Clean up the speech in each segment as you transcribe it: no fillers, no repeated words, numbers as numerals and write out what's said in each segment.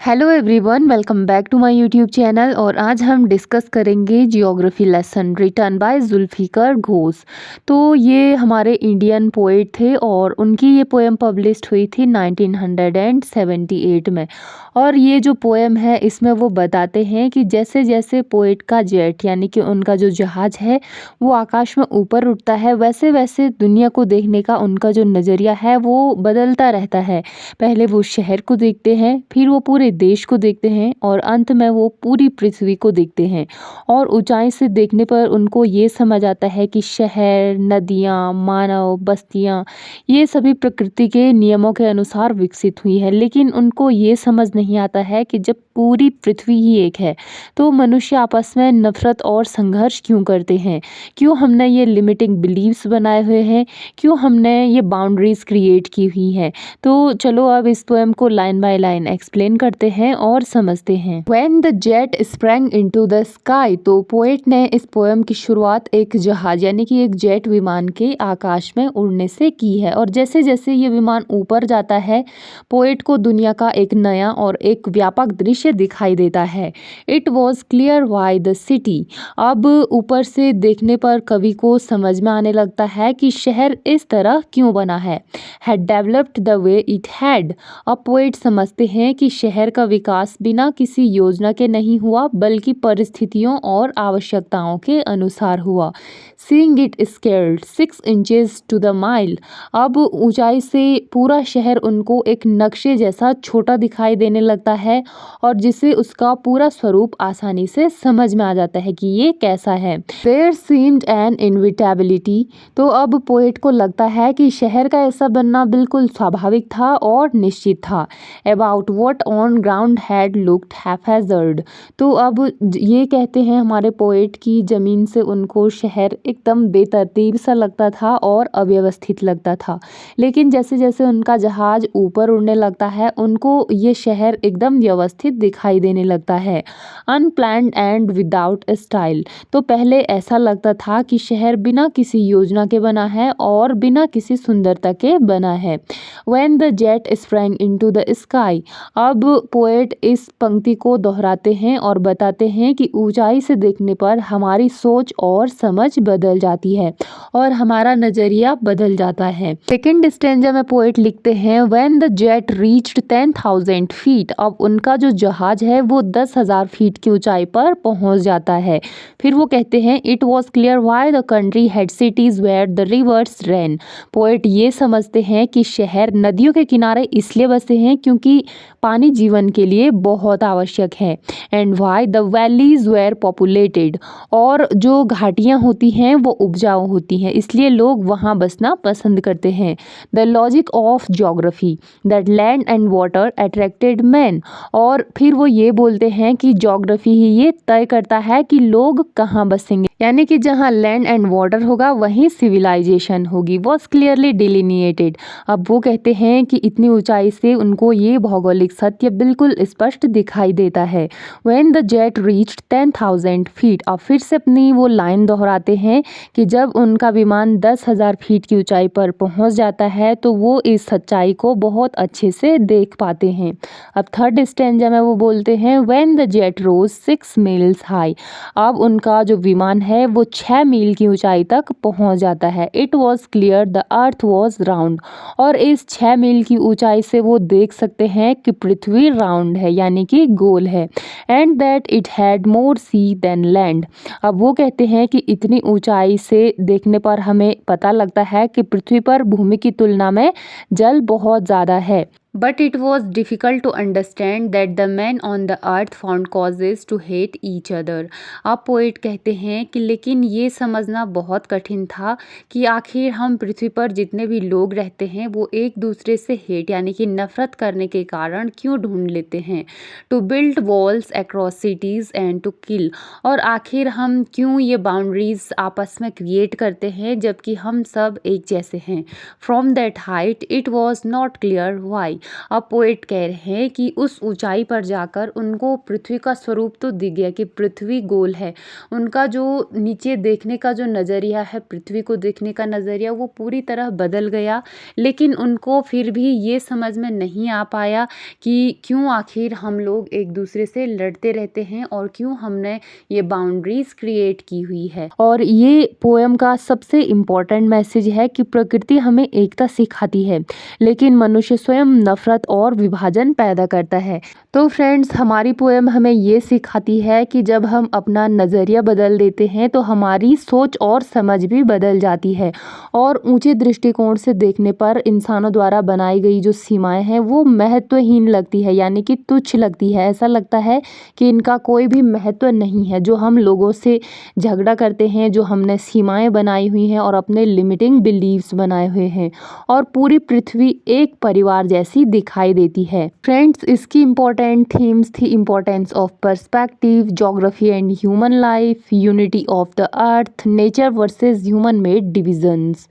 Hello everyone, welcome back to my YouTube channel. और आज हम डिस्कस करेंगे geography lesson written by Zulfikar Ghosh. तो ये हमारे इंडियन पोएट थे और उनकी ये पोएम पब्लिश्ड हुई थी 1978 में। और ये जो पोएम है इसमें वो बताते हैं कि जैसे जैसे पोएट का जेट यानी कि उनका जो जहाज़ है वो आकाश में ऊपर उठता है, वैसे वैसे दुनिया को देखने का उनका जो नज़रिया है वो बदलता रहता है। पहले वो शहर को देखते हैं, फिर वो पूरे देश को देखते हैं और अंत में वो पूरी पृथ्वी को देखते हैं। और ऊंचाई से देखने पर उनको ये समझ आता है कि शहर, नदियाँ, मानव बस्तियाँ ये सभी प्रकृति के नियमों के अनुसार विकसित हुई है। लेकिन उनको ये समझ नहीं आता है कि जब पूरी पृथ्वी ही एक है तो मनुष्य आपस में नफरत और संघर्ष क्यों करते हैं, क्यों हमने ये लिमिटिंग बिलीव्स बनाए हुए हैं, क्यों हमने ये बाउंड्रीज क्रिएट की हुई है। तो चलो अब इस पोएम को लाइन बाय लाइन एक्सप्लेन करते हैं और समझते हैं। When the jet sprang into the sky, तो पोएट ने इस पोएम की शुरुआत एक जहाज यानी कि एक जेट विमान के आकाश में उड़ने से की है। और जैसे जैसे ये विमान ऊपर जाता है पोएट को दुनिया का एक नया और एक व्यापक दृश्य दिखाई देता है। It was clear why the city, अब ऊपर से देखने पर कवि को समझ में आने लगता है कि शहर इस तरह क्यों बना है। had developed the way it had। अब पोएट समझते हैं कि शहर का विकास बिना किसी योजना के नहीं हुआ बल्कि परिस्थितियों और आवश्यकताओं के अनुसार हुआ। Seeing it scaled 6 inches to the mile, अब ऊंचाई से पूरा शहर उनको एक नक्शे जैसा छोटा दिखाई देने लगता है और जिसे उसका पूरा स्वरूप आसानी से समझ में आ जाता है कि ये कैसा है। There seemed an inevitability, तो अब पोएट को लगता है कि शहर का ऐसा बनना बिल्कुल स्वाभाविक था और निश्चित था। About what on ground had looked haphazard, तो अब ये कहते हैं हमारे पोएट की ज़मीन से उनको शहर एकदम बेतरतीब सा लगता था और अव्यवस्थित लगता था। लेकिन जैसे जैसे उनका जहाज ऊपर उड़ने लगता है उनको ये शहर एकदम व्यवस्थित दिखाई देने लगता है। अनप्लान्ड एंड विदाउट स्टाइल, तो पहले ऐसा लगता था कि शहर बिना किसी योजना के बना है और बिना किसी सुंदरता के बना है। When the jet sprang into the sky, अब पोएट इस पंक्ति को दोहराते हैं और बताते हैं कि ऊंचाई से देखने पर हमारी सोच और समझ बदल जाती है और हमारा नजरिया बदल जाता है। सेकेंड स्टेंजा में पोएट लिखते हैं When the jet reached 10,000 feet, अब उनका जो जहाज है वो 10,000 फीट की ऊंचाई पर पहुंच जाता है। फिर वो कहते हैं It was clear why the country had cities where the rivers ran। Poet ये समझते हैं कि शहर नदियों के किनारे इसलिए बसे हैं क्योंकि पानी जीवन के लिए बहुत आवश्यक है। And why the valleys were populated, और जो घाटियाँ होती हैं वो उपजाऊ होती हैं इसलिए लोग वहाँ बसना पसंद करते हैं। The logic of geography that land and water attracted man, और फिर वो ये बोलते हैं कि ज्योग्राफी ही ये तय करता है कि लोग कहाँ बसेंगे, यानी कि जहाँ लैंड एंड वाटर होगा वहीं सिविलाइजेशन होगी। वॉज क्लियरली डिलिनिएटेड, अब वो कहते हैं कि इतनी ऊंचाई से उनको ये भौगोलिक सत्य बिल्कुल स्पष्ट दिखाई देता है। When the jet reached 10,000 feet, अब फिर से अपनी वो लाइन दोहराते हैं कि जब उनका विमान 10,000 फीट की ऊंचाई पर पहुंच जाता है तो वो इस सच्चाई को बहुत अच्छे से देख पाते हैं। अब थर्ड स्टेंजा में वो बोलते हैं When the jet rose 6 miles high, अब उनका जो विमान है वो 6 मील की ऊंचाई तक पहुंच जाता है। It was clear the earth was round, और इस 6 मील की ऊंचाई से वो देख सकते हैं कि पृथ्वी राउंड है यानी कि गोल है। And that it had more sea than land, अब वो कहते हैं कि इतनी ऊंचाई से देखने पर हमें पता लगता है कि पृथ्वी पर भूमि की तुलना में जल बहुत ज़्यादा है। But it was difficult to understand that the men on the earth found causes to hate each other। अब पोएट कहते हैं कि लेकिन ये समझना बहुत कठिन था कि आखिर हम पृथ्वी पर जितने भी लोग रहते हैं वो एक दूसरे से हेट यानी कि नफरत करने के कारण क्यों ढूंढ लेते हैं। To build walls across cities and to kill, और आखिर हम क्यों ये बाउंड्रीज आपस में क्रिएट करते हैं जबकि हम सब एक जैसे हैं। From that height it was not clear why, अब पोएट कह रहे हैं कि उस ऊंचाई पर जाकर उनको पृथ्वी का स्वरूप तो दिख गया कि पृथ्वी गोल है। उनका जो नीचे देखने का जो नज़रिया है, पृथ्वी को देखने का नज़रिया, वो पूरी तरह बदल गया। लेकिन उनको फिर भी ये समझ में नहीं आ पाया कि क्यों आखिर हम लोग एक दूसरे से लड़ते रहते हैं और क्यों हमने ये बाउंड्रीज क्रिएट की हुई है। और ये पोएम का सबसे इम्पोर्टेंट मैसेज है कि प्रकृति हमें एकता सिखाती है, लेकिन मनुष्य स्वयं नफरत और विभाजन पैदा करता है। तो फ्रेंड्स, हमारी पोएम हमें ये सिखाती है कि जब हम अपना नज़रिया बदल देते हैं तो हमारी सोच और समझ भी बदल जाती है और ऊंचे दृष्टिकोण से देखने पर इंसानों द्वारा बनाई गई जो सीमाएं हैं वो महत्वहीन लगती है, यानी कि तुच्छ लगती है। ऐसा लगता है कि इनका कोई भी महत्व नहीं है। जो हम लोगों से झगड़ा करते हैं, जो हमने सीमाएं बनाई हुई हैं और अपने लिमिटिंग बिलीव्स बनाए हुए हैं, और पूरी पृथ्वी एक परिवार जैसी दिखाई देती है। फ्रेंड्स, इसकी इम्पोर्टेंट थीम्स थी importance of perspective, geography and human life, unity of the earth, nature versus human made divisions.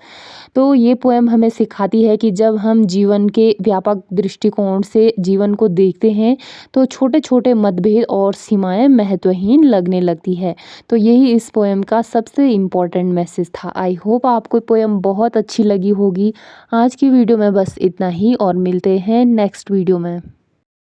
तो ये पोएम हमें सिखाती है कि जब हम जीवन के व्यापक दृष्टिकोण से जीवन को देखते हैं तो छोटे छोटे मतभेद और सीमाएं महत्वहीन लगने लगती है। तो यही इस पोएम का सबसे इम्पोर्टेंट मैसेज था। आई होप आपको पोएम बहुत अच्छी लगी होगी। आज की वीडियो में बस इतना ही और मिलते हैं नेक्स्ट वीडियो में।